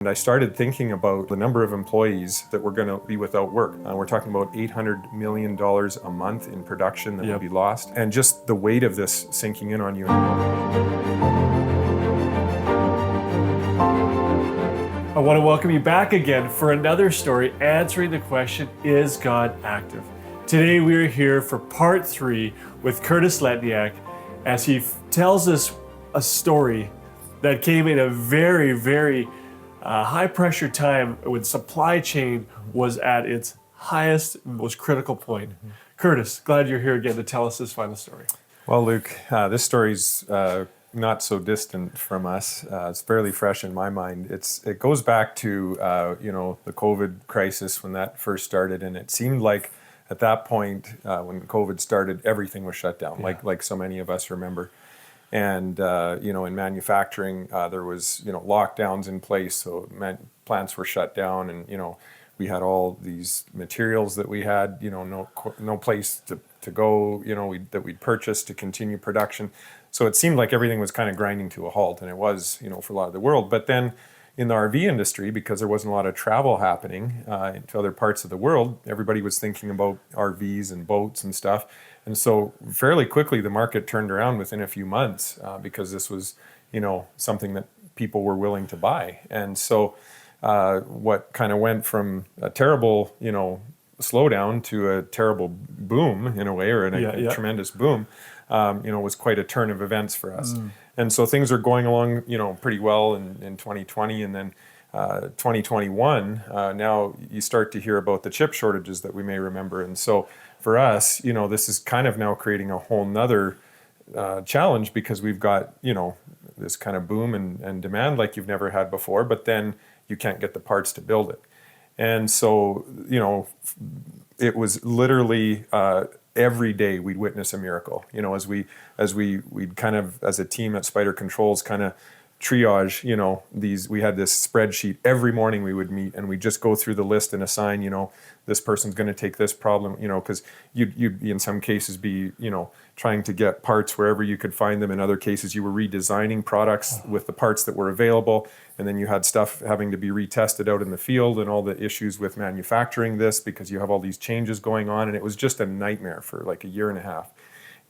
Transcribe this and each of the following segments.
And I started thinking about the number of employees that were going to be without work. We're talking about $800 million a month in production that would be lost. And just the weight of this sinking in on you. I want to welcome you back again for another story answering the question, is God active? Today we are here for part 3 with Curtis Letniak as he tells us a story that came in a very high pressure time when supply chain was at its highest, most critical point. Curtis, glad you're here again to tell us this final story. Well, Luke, this story's not so distant from us. It's fairly fresh in my mind. It goes back to the COVID crisis when that first started, and it seemed like at that point when COVID started, everything was shut down, like so many of us remember. And in manufacturing, there was lockdowns in place, so plants were shut down, and we had all these materials that we had no place to go that we'd purchased to continue production. So it seemed like everything was kind of grinding to a halt, and it was for a lot of the world. But then in the RV industry, because there wasn't a lot of travel happening to other parts of the world, everybody was thinking about RVs and boats and stuff. And so fairly quickly, the market turned around within a few months because this was, something that people were willing to buy. And so what kind of went from a terrible, slowdown to a terrible boom in a way, or a tremendous boom, was quite a turn of events for us. And so things are going along, pretty well in 2020, and then 2021. Now you start to hear about the chip shortages that we may remember, and so for us, this is kind of now creating a whole nother challenge, because we've got this kind of boom and demand like you've never had before, but then you can't get the parts to build it. And so it was literally every day we'd witness a miracle. We'd kind of, as a team at Spider Controls, kind of triage, we had this spreadsheet. Every morning we would meet and we'd just go through the list and assign, this person's going to take this problem, because you'd in some cases be, trying to get parts wherever you could find them. In other cases, you were redesigning products with the parts that were available. And then you had stuff having to be retested out in the field, and all the issues with manufacturing this because you have all these changes going on. And it was just a nightmare for like a year and a half.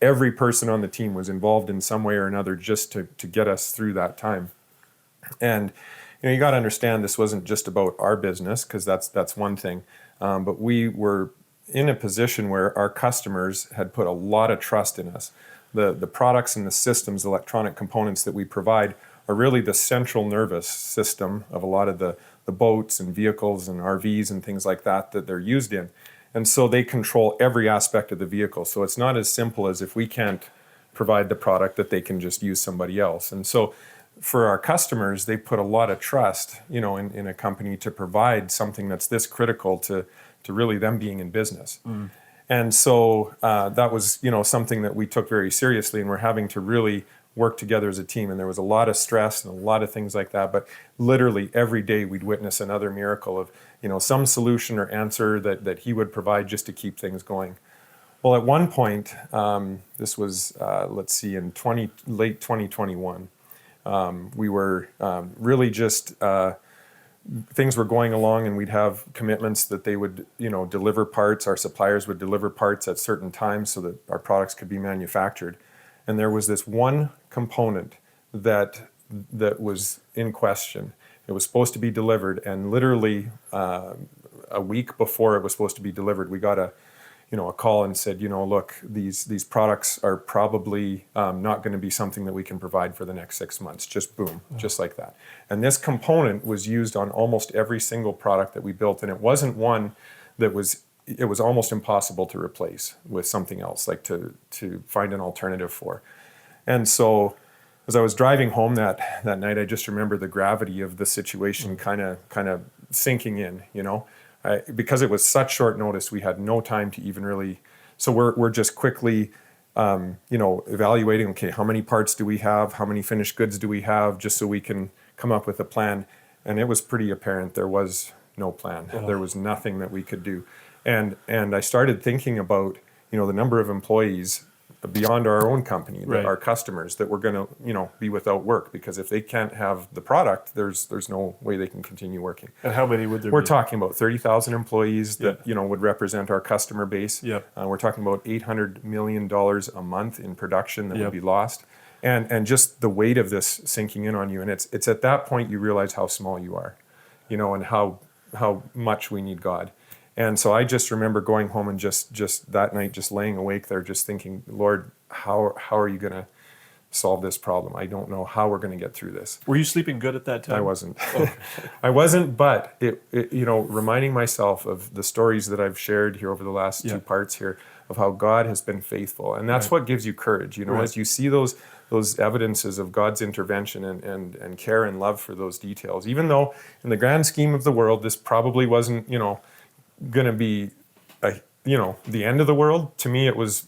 Every person on the team was involved in some way or another just to get us through that time. And you got to understand, this wasn't just about our business, because that's one thing, but we were in a position where our customers had put a lot of trust in us. The products and the systems, electronic components that we provide, are really the central nervous system of a lot of the boats and vehicles and RVs and things like that they're used in. And so they control every aspect of the vehicle. So it's not as simple as, if we can't provide the product, that they can just use somebody else. And so for our customers, they put a lot of trust, in a company to provide something that's this critical to really them being in business. And so that was, something that we took very seriously, and we're having to really work together as a team. And there was a lot of stress and a lot of things like that. But literally every day we'd witness another miracle of, some solution or answer that he would provide just to keep things going. Well, at one point, this was, in late 2021, we were really just, things were going along, and we'd have commitments that they would, deliver parts. Our suppliers would deliver parts at certain times so that our products could be manufactured. And there was this one component that was in question. It was supposed to be delivered, and literally a week before it was supposed to be delivered, we got a call and said, look, these products are probably not going to be something that we can provide for the next 6 months. Just boom, just like that. And this component was used on almost every single product that we built, and it wasn't one that it was almost impossible to replace with something else, like to find an alternative for. And so as I was driving home that night, I just remember the gravity of the situation kind of sinking in, because it was such short notice. We had no time to even really, so we're just quickly, evaluating, okay, how many parts do we have? How many finished goods do we have? Just so we can come up with a plan. And it was pretty apparent there was no plan. There was nothing that we could do. And I started thinking about, the number of employees beyond our own company, Right. our customers, that we're going to, be without work, because if they can't have the product, there's no way they can continue working. And how many would there We're be? talking about 30,000 employees that would represent our customer base. Yep. We're talking about $800 million a month in production that Yep. would be lost, and just the weight of this sinking in on you. And it's at that point you realize how small you are, and how much we need God. And so I just remember going home and just that night, just laying awake there, just thinking, Lord, how are you going to solve this problem? I don't know how we're going to get through this. Were you sleeping good at that time? I wasn't. I wasn't, but it, reminding myself of the stories that I've shared here over the last two parts here of how God has been faithful. And that's what gives you courage, as you see those evidences of God's intervention and care and love for those details. Even though in the grand scheme of the world, this probably wasn't, going to be the end of the world. To me, it was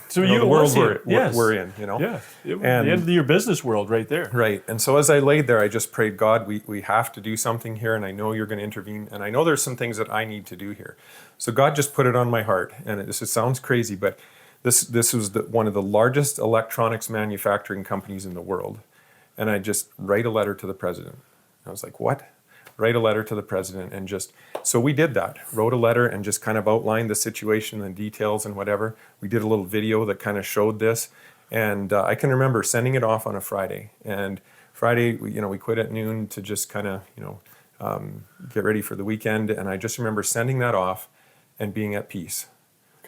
So the world we're in, Yeah. The And- end of your business world right there. Right. And so as I laid there, I just prayed, God, we have to do something here, and I know you're going to intervene, and I know there's some things that I need to do here. So God just put it on my heart, and it sounds crazy, but this was one of the largest electronics manufacturing companies in the world. And I just write a letter to the president. I was like, what? Write a letter to the president, and so we did that. Wrote a letter and just kind of outlined the situation and details and whatever. We did a little video that kind of showed this, and I can remember sending it off on a Friday. And Friday, we quit at noon to just kind of get ready for the weekend. And I just remember sending that off and being at peace.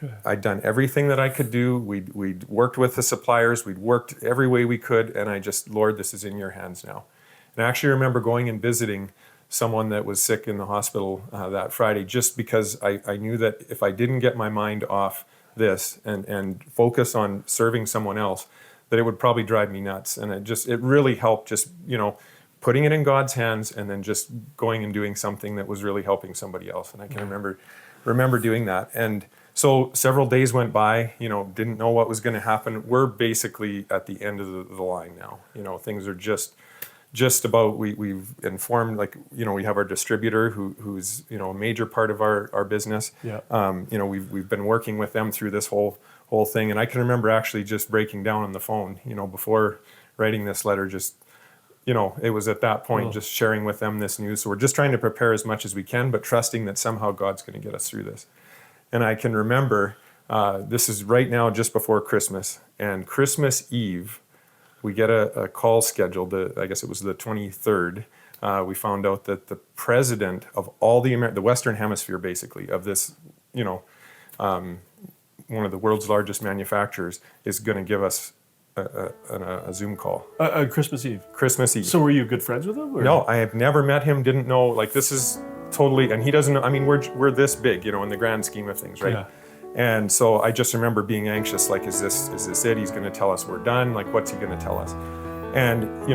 Good. I'd done everything that I could do. We'd worked with the suppliers. We'd worked every way we could, and I just, Lord, this is in your hands now. And I actually remember going and visiting someone that was sick in the hospital that Friday, just because I knew that if I didn't get my mind off this and focus on serving someone else, that it would probably drive me nuts. And it really helped just, putting it in God's hands and then just going and doing something that was really helping somebody else. And I can remember doing that. And so several days went by, didn't know what was going to happen. We're basically at the end of the line now. Things are just about, we've informed, we have our distributor who's, a major part of our business. Yeah. We've been working with them through this whole thing. And I can remember actually just breaking down on the phone, before writing this letter, it was at that point just sharing with them this news. So we're just trying to prepare as much as we can, but trusting that somehow God's going to get us through this. And I can remember, this is right now just before Christmas, and Christmas Eve, we get a call scheduled, I guess it was the 23rd. We found out that the president of all the Western Hemisphere, basically, of this, one of the world's largest manufacturers, is going to give us a Zoom call. Christmas Eve. Christmas Eve. So were you good friends with him? Or? No, I have never met him, didn't know, this is totally, and he doesn't know, we're this big, in the grand scheme of things, right? Yeah. And so I just remember being anxious, is this it? He's going to tell us we're done. What's he going to tell us? And,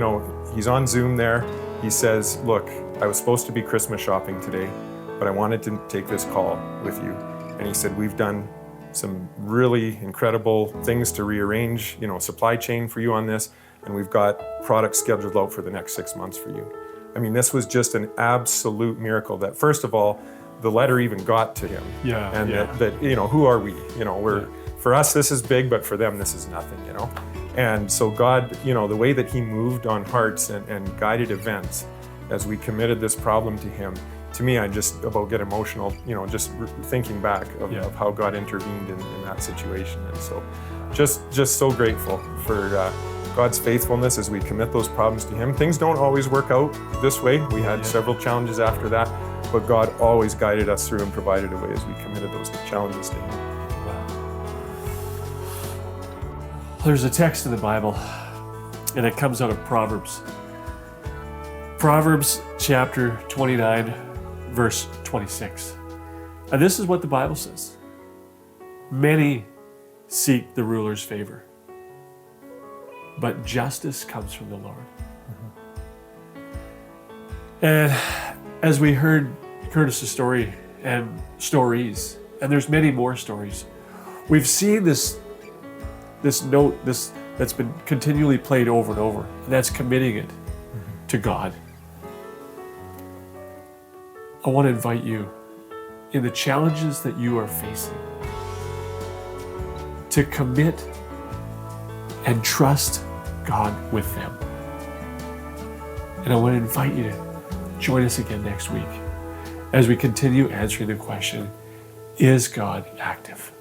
he's on Zoom there. He says, look, I was supposed to be Christmas shopping today, but I wanted to take this call with you. And he said, we've done some really incredible things to rearrange, supply chain for you on this. And we've got products scheduled out for the next 6 months for you. This was just an absolute miracle that, first of all, the letter even got to him. Yeah. And that who are we? For us, this is big, but for them, this is nothing, And so God, the way that he moved on hearts and guided events as we committed this problem to him, to me, I just about get emotional, just thinking back of how God intervened in that situation. And so just so grateful for God's faithfulness as we commit those problems to him. Things don't always work out this way. We had several challenges after that, but God always guided us through and provided a way as we committed those challenges to him. There's a text in the Bible, and it comes out of Proverbs. Proverbs chapter 29, verse 26. And this is what the Bible says. Many seek the ruler's favor, but justice comes from the Lord. And as we heard Curtis's story and stories, and there's many more stories, we've seen this note that's been continually played over and over, and that's committing it to God. I want to invite you, in the challenges that you are facing, to commit and trust God with them. And I want to invite you to join us again next week as we continue answering the question, is God active?